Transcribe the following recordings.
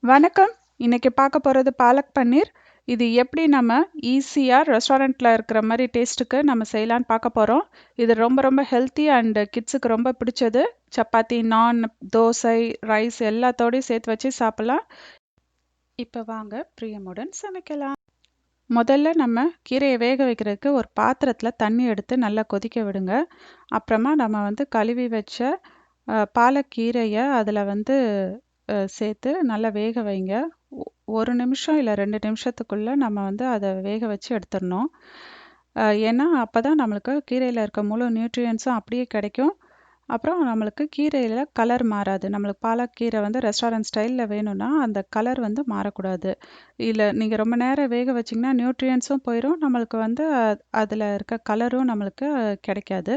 வணக்கம். இன்னைக்கு பார்க்க போறது பாலக் பன்னீர். இது எப்படி நம்ம ஈஸியா ரெஸ்டாரண்ட்ல இருக்கிற மாதிரி டேஸ்ட்டுக்கு நம்ம செய்யலாம்னு பார்க்க போறோம். இது ரொம்ப ரொம்ப ஹெல்த்தி அண்ட் கிட்ஸுக்கு ரொம்ப பிடிச்சது. சப்பாத்தி, நான், தோசை, ரைஸ் எல்லாத்தோடையும் சேர்த்து வச்சு சாப்பிடலாம். இப்போ வாங்க பிரியமுடன் சமைக்கலாம். முதல்ல நம்ம கீரையை வேக வைக்கிறதுக்கு ஒரு பாத்திரத்தில் தண்ணி எடுத்து நல்லா கொதிக்க விடுங்க. அப்புறமா நம்ம கழுவி வச்ச பாலக்கீரையை அதில் சேர்த்து நல்லா வேக வைங்க. 1 நிமிஷம் இல்லை 2 நிமிஷத்துக்குள்ள நம்ம அதை வேக வச்சு எடுத்துடணும். ஏன்னா அப்போ தான் நம்மளுக்கு கீரையில் இருக்க முழு நியூட்ரியன்ஸும் அப்படியே கிடைக்கும். அப்புறம் நம்மளுக்கு கீரையில் கலர் மாறாது. நம்மளுக்கு பாலக்கீரை ரெஸ்டாரண்ட் ஸ்டைலில் வேணும்னா அந்த கலர் மாறக்கூடாது. இல்லை நீங்கள் ரொம்ப நேரம் வேக வச்சிங்கன்னா நியூட்ரியன்ஸும் போயிடும், நம்மளுக்கு அதில் இருக்க கலரும் நம்மளுக்கு கிடைக்காது.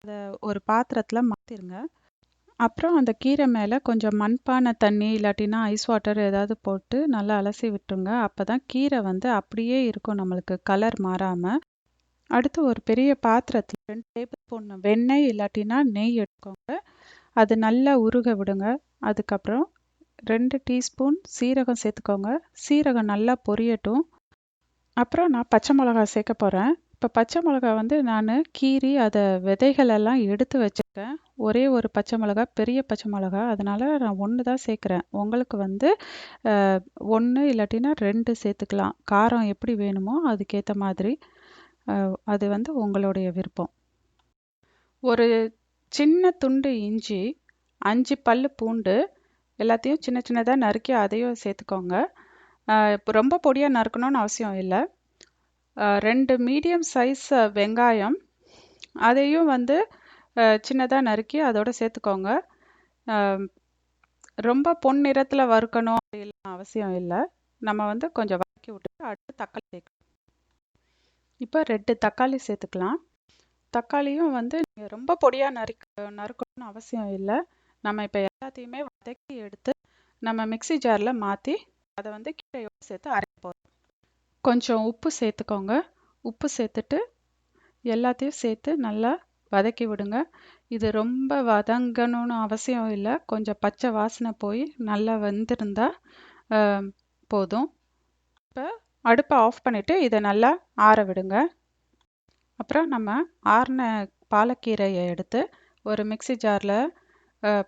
அதை ஒரு பாத்திரத்தில் மாற்றிருங்க. அப்புறம் அந்த கீரை மேலே கொஞ்சம் மண்பானை தண்ணி இல்லாட்டினா ஐஸ் வாட்டர் ஏதாவது போட்டு நல்லா அலசி விட்டுருங்க. அப்போ தான் கீரை அப்படியே இருக்கும், நம்மளுக்கு கலர் மாறாமல். அடுத்து ஒரு பெரிய பாத்திரத்தில் 2 டேபிள் ஸ்பூன் வெண்ணெய் இல்லாட்டினா நெய் எடுத்துக்கோங்க. அது நல்லா உருக விடுங்க. அதுக்கப்புறம் 2 டீஸ்பூன் சீரகம் சேர்த்துக்கோங்க. சீரகம் நல்லா பொரியட்டும். அப்புறம் நான் பச்சை மிளகாய் சேர்க்க போகிறேன். இப்போ பச்சை மிளகாய் நான் கீறி அதை விதைகளெல்லாம் எடுத்து வச்சுருக்கேன். ஒரே ஒரு பச்சை மிளகாய், பெரிய பச்சை மிளகாய், அதனால் நான் 1 தான் சேர்க்குறேன். உங்களுக்கு 1 இல்லாட்டினா 2 சேர்த்துக்கலாம். காரம் எப்படி வேணுமோ அதுக்கேற்ற மாதிரி. அது உங்களுடைய விருப்பம். ஒரு சின்ன துண்டு இஞ்சி, 5 பல்லு பூண்டு எல்லாத்தையும் சின்ன சின்னதாக நறுக்கி அதையும் சேர்த்துக்கோங்க. இப்போ ரொம்ப பொடியாக நறுக்கணும்னு அவசியம் இல்லை. 2 மீடியம் சைஸ் வெங்காயம், அதையும் சின்னதாக நறுக்கி அதோட சேர்த்துக்கோங்க. ரொம்ப பொன்னிறத்தில் வறுக்கணும் அப்படிலாம் அவசியம் இல்லை. நம்ம கொஞ்சம் வதக்கி விட்டு அடுத்து தக்காளி சேர்க்கணும். இப்போ 2 தக்காளி சேர்த்துக்கலாம். தக்காளியும் நீங்கள் ரொம்ப பொடியாக நறுக்கணும்னு அவசியம் இல்லை. நம்ம இப்போ எல்லாத்தையுமே வதக்கி எடுத்து நம்ம மிக்ஸி ஜாரில் மாற்றி அதை கீரையோடு சேர்த்து அரைக்க போகிறோம். கொஞ்சம் உப்பு சேர்த்துக்கோங்க. உப்பு சேர்த்துட்டு எல்லாத்தையும் சேர்த்து நல்லா வதக்கி விடுங்க. இது ரொம்ப வதங்கணும்னு அவசியம் இல்லை. கொஞ்சம் பச்சை வாசனை போய் நல்லா வெந்திருந்தா போதும். இப்போ அடுப்பை ஆஃப் பண்ணிவிட்டு இதை நல்லா ஆற விடுங்க. அப்புறம் நம்ம ஆறின பாலக்கீரையை எடுத்து ஒரு மிக்ஸி ஜாரில்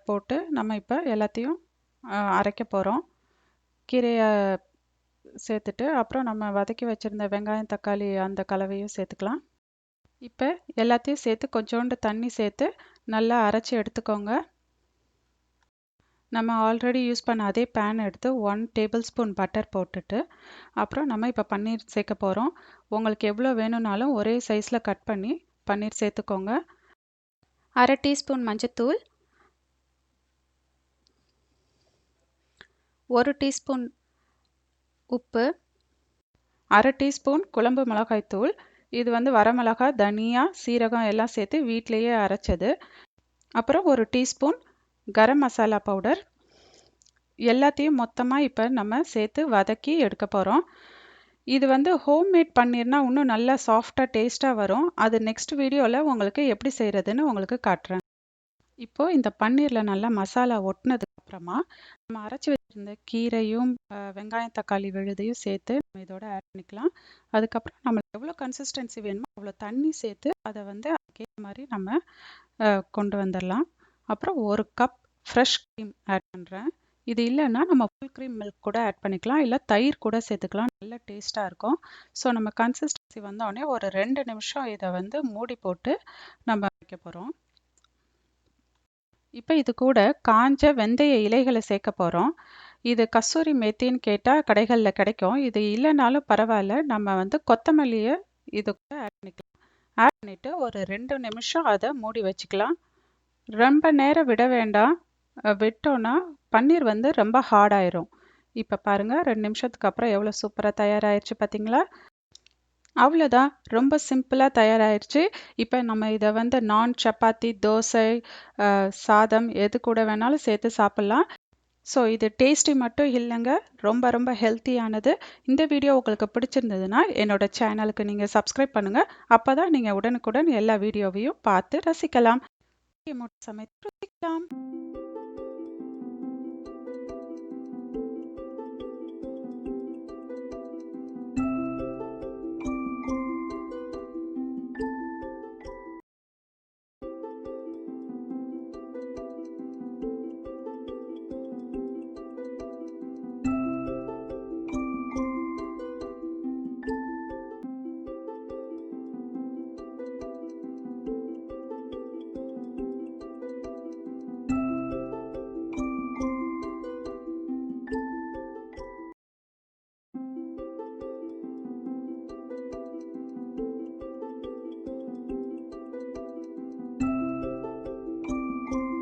போட்டு நம்ம இப்போ எல்லாத்தையும் அரைக்க போகிறோம். கீரையை சேர்த்துட்டு அப்புறம் நம்ம வதக்கி வச்சுருந்த வெங்காயம், தக்காளி அந்த கலவையும் சேர்த்துக்கலாம். இப்போ எல்லாத்தையும் சேர்த்து கொஞ்சோண்டு தண்ணி சேர்த்து நல்லா அரைச்சி எடுத்துக்கோங்க. நம்ம ஆல்ரெடி யூஸ் பண்ண அதே பேன் எடுத்து 1 டேபிள் ஸ்பூன் பட்டர் போட்டுட்டு அப்புறம் நம்ம இப்போ பன்னீர் சேர்க்க போகிறோம். உங்களுக்கு எவ்வளோ வேணும்னாலும் ஒரே சைஸில் கட் பண்ணி பன்னீர் சேர்த்துக்கோங்க. 1/2 டீஸ்பூன் மஞ்சத்தூள், 1 டீஸ்பூன் உப்பு, 1/2 டீஸ்பூன் குழம்பு மிளகாய்த்தூள். இது வரமிளகாய், தனியா, சீரகம் எல்லாம் சேர்த்து வீட்டிலையே அரைச்சது. அப்புறம் 1 டீஸ்பூன் கரம் மசாலா பவுடர். எல்லாத்தையும் மொத்தமாக இப்போ நம்ம சேர்த்து வதக்கி எடுக்க போகிறோம். இது ஹோம்மேட் பன்னீர்னா இன்னும் நல்லா சாஃப்டாக டேஸ்ட்டாக வரும். அது நெக்ஸ்ட் வீடியோவில் உங்களுக்கு எப்படி செய்கிறதுன்னு உங்களுக்கு காட்டுறேன். இப்போது இந்த பன்னீரில் நல்லா மசாலா ஒட்டினதுக்கு அப்புறமா நம்ம அரைச்சி வச்சுருந்த கீரையும் வெங்காயம், தக்காளி விழுதையும் சேர்த்து நம்ம இதோட ஆட் பண்ணிக்கலாம். அதுக்கப்புறம் நம்மளுக்கு எவ்வளோ கன்சிஸ்டன்சி வேணுமோ அவ்வளோ தண்ணி சேர்த்து அதை அதுக்கேற்ற மாதிரி நம்ம கொண்டு வந்துடலாம். அப்புறம் 1 கப் ஃப்ரெஷ் க்ரீம் ஆட் பண்ணுறேன். இது இல்லைன்னா நம்ம ஃபுல் க்ரீம் மில்க் கூட ஆட் பண்ணிக்கலாம், இல்லை தயிர் கூட சேர்த்துக்கலாம். நல்ல டேஸ்ட்டாக இருக்கும். ஸோ நம்ம கன்சிஸ்டன்சி வந்தோடனே ஒரு 2 நிமிஷம் இதை மூடி போட்டு நம்ம வைக்க போகிறோம். இப்போ இது கூட காஞ்ச வெந்தய இலைகளை சேர்க்க போகிறோம். இது கஸ்தூரி மேத்தின்னு கேட்டால் கடைகளில் கிடைக்கும். இது இல்லைனாலும் பரவாயில்ல, நம்ம கொத்தமல்லியை இது கூட ஆட் பண்ணிக்கலாம். ஆட் பண்ணிவிட்டு ஒரு 2 நிமிஷம் அதை மூடி வச்சுக்கலாம். ரொம்ப நேரம் விட வேண்டாம். விட்டோன்னா பன்னீர் ரொம்ப ஹார்டாயிரும். இப்போ பாருங்கள், 2 நிமிஷத்துக்கு அப்புறம் எவ்வளோ சூப்பராக தயாராகிடுச்சு பார்த்தீங்களா? அவ்வளோதான், ரொம்ப சிம்பிளாக தயாராகிடுச்சு. இப்போ நம்ம இதை நான், சப்பாத்தி, தோசை, சாதம் எது கூட வேணாலும் சேர்த்து சாப்பிட்லாம். ஸோ இது டேஸ்டி மட்டும் இல்லைங்க, ரொம்ப ரொம்ப ஹெல்த்தியானது. இந்த வீடியோ உங்களுக்கு பிடிச்சிருந்ததுன்னா என்னோட சேனலுக்கு நீங்கள் சப்ஸ்கிரைப் பண்ணுங்கள். அப்போ தான் நீங்கள் உடனுக்குடன் எல்லா வீடியோவையும் பார்த்து ரசிக்கலாம். சமைத்து ரசிக்கலாம்.